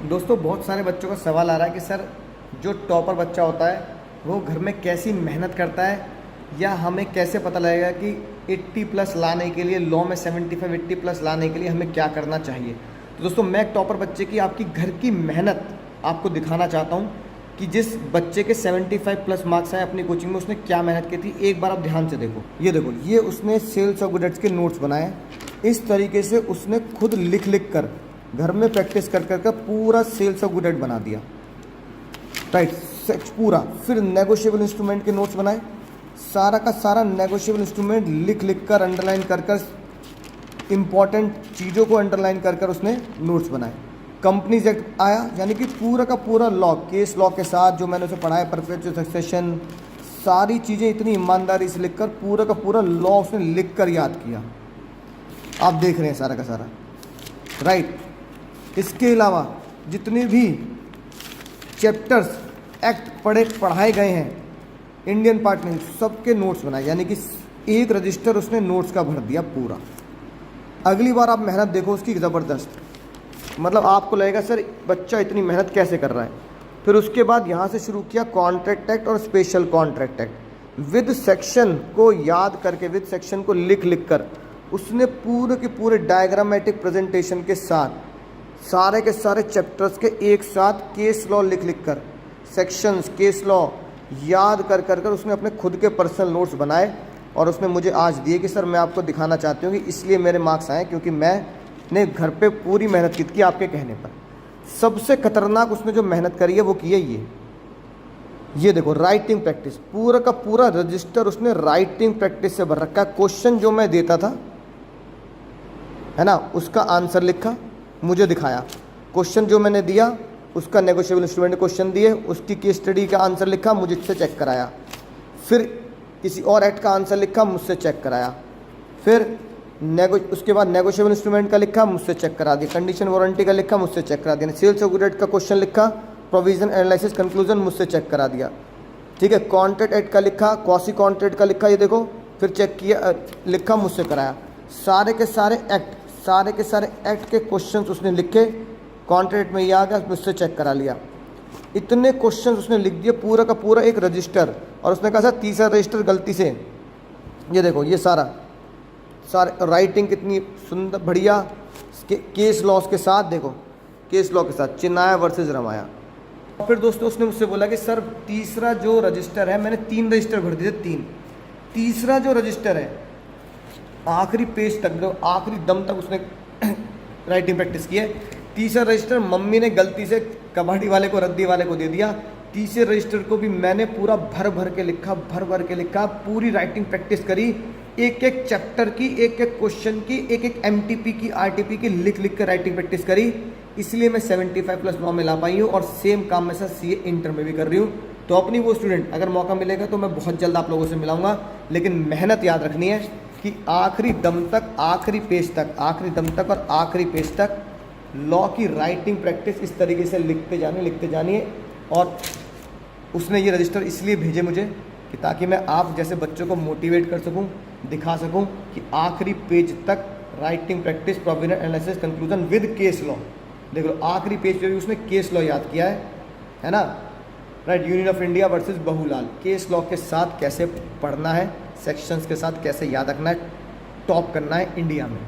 दोस्तों बहुत सारे बच्चों का सवाल आ रहा है कि सर जो टॉपर बच्चा होता है वो घर में कैसी मेहनत करता है या हमें कैसे पता लगेगा कि 80 प्लस लाने के लिए लॉ में 75 80 प्लस लाने के लिए हमें क्या करना चाहिए। तो दोस्तों मैं एक टॉपर बच्चे की आपकी घर की मेहनत आपको दिखाना चाहता हूँ कि जिस बच्चे के 75 प्लस मार्क्स आए अपनी कोचिंग में उसने क्या मेहनत की थी। एक बार आप ध्यान से देखो, ये देखो, ये उसने सेल्स ऑफ गुड्स के नोट्स बनाए। इस तरीके से उसने खुद लिख लिख कर घर में प्रैक्टिस कर कर पूरा सेल्स ऑफ गुड्स बना दिया, राइट, पूरा। फिर नेगोशिएबल इंस्ट्रूमेंट के नोट्स बनाए, सारा का सारा नेगोशिएबल इंस्ट्रूमेंट लिख लिख कर अंडरलाइन कर कर इंपॉर्टेंट चीज़ों को अंडरलाइन कर कर उसने नोट्स बनाए। कंपनीज एक्ट आया, यानी कि पूरा का पूरा लॉ, केस लॉ के साथ जो मैंने उसे पढ़ाया, परपेचुअल सक्सेशन, सारी चीज़ें इतनी ईमानदारी से लिखकर पूरा का पूरा लॉ उसने लिख कर याद किया। आप देख रहे हैं सारा का सारा, राइट। इसके अलावा जितने भी चैप्टर्स एक्ट पढ़ाए गए हैं इंडियन पार्टनर, सबके नोट्स बनाए, यानी कि एक रजिस्टर उसने नोट्स का भर दिया पूरा। अगली बार आप मेहनत देखो उसकी ज़बरदस्त, मतलब आपको लगेगा सर बच्चा इतनी मेहनत कैसे कर रहा है। फिर उसके बाद यहाँ से शुरू किया कॉन्ट्रैक्ट एक्ट और special contract act, with section को याद करके, विद सेक्शन को लिख लिख कर उसने पूरे के पूरे डायग्रामेटिक प्रेजेंटेशन के साथ सारे के सारे चैप्टर्स के एक साथ केस लॉ लिख लिख कर, सेक्शंस, केस लॉ याद कर कर कर उसने अपने खुद के पर्सनल नोट्स बनाए और उसने मुझे आज दिए कि सर मैं आपको दिखाना चाहती हूँ कि इसलिए मेरे मार्क्स आए क्योंकि मैंने घर पे पूरी मेहनत की आपके कहने पर। सबसे खतरनाक उसने जो मेहनत करी है वो की है ये देखो, राइटिंग प्रैक्टिस, पूरा का पूरा रजिस्टर उसने राइटिंग प्रैक्टिस से भर रखा है। क्वेश्चन जो मैं देता था है ना, उसका आंसर लिखा, मुझे दिखाया। क्वेश्चन जो मैंने दिया उसका नेगोशिएबल इंस्ट्रूमेंट क्वेश्चन दिए, उसकी केस स्टडी का आंसर लिखा, मुझसे चेक कराया। फिर किसी और एक्ट का आंसर लिखा, मुझसे चेक कराया। फिर उसके बाद नेगोशिएबल इंस्ट्रूमेंट का लिखा, मुझसे चेक करा दिया। कंडीशन वारंटी का लिखा, मुझसे चेक करा दिया। सेल्स ऑफ गुड्स का क्वेश्चन लिखा, प्रोविजन एनालिसिस कंक्लूजन, मुझसे चेक करा दिया। ठीक है, कॉन्ट्रैक्ट एक्ट का लिखा, क्वासी कॉन्ट्रैक्ट का लिखा, ये देखो, फिर चेक किया, लिखा, मुझसे कराया। सारे के सारे एक्ट के क्वेश्चंस उसने लिखे, कॉन्ट्रैक्ट में ये आ गया, मुझसे चेक करा लिया। इतने क्वेश्चंस उसने लिख दिए, पूरा का पूरा एक रजिस्टर। और उसने कहा सर तीसरा रजिस्टर गलती से, ये देखो, ये सारा राइटिंग कितनी सुंदर बढ़िया, केस लॉस के साथ, देखो केस लॉ के साथ, चिन्नाया वर्सेस रमाया। फिर दोस्तों उसने मुझसे बोला कि सर तीसरा जो रजिस्टर है, मैंने 3 रजिस्टर भर दिए थे, 3। तीसरा जो रजिस्टर है आखिरी पेज तक, जो आखिरी दम तक उसने राइटिंग प्रैक्टिस की है। तीसरा रजिस्टर मम्मी ने गलती से कबाड़ी वाले को, रद्दी वाले को दे दिया। तीसरे रजिस्टर को भी मैंने पूरा भर भर के लिखा, पूरी राइटिंग प्रैक्टिस करी, एक एक चैप्टर की, एक एक क्वेश्चन की, एक एक एमटीपी की, आरटीपी की लिख लिख कर राइटिंग प्रैक्टिस करी। इसलिए मैं 75 प्लस लॉ में ला पाई हूँ और सेम काम मैं सर सीए इंटर में भी कर रही हूँ। तो अपनी वो स्टूडेंट, अगर मौका मिलेगा तो मैं बहुत जल्द आप लोगों से मिलाऊंगा, लेकिन मेहनत याद रखनी है कि आखिरी दम तक, आखिरी पेज तक, आखिरी दम तक और आखिरी पेज तक लॉ की राइटिंग प्रैक्टिस इस तरीके से लिखते जानी है। और उसने ये रजिस्टर इसलिए भेजे मुझे कि ताकि मैं आप जैसे बच्चों को मोटिवेट कर सकूं, दिखा सकूं कि आखिरी पेज तक writing practice, provision analysis conclusion with case law. देखो आखिरी पेज पे भी उसने केस लॉ याद किया है ना, right. Union of India versus Bahulal, case law के साथ कैसे पढ़ना है, सेक्शंस के साथ कैसे याद रखना है, टॉप करना है इंडिया में।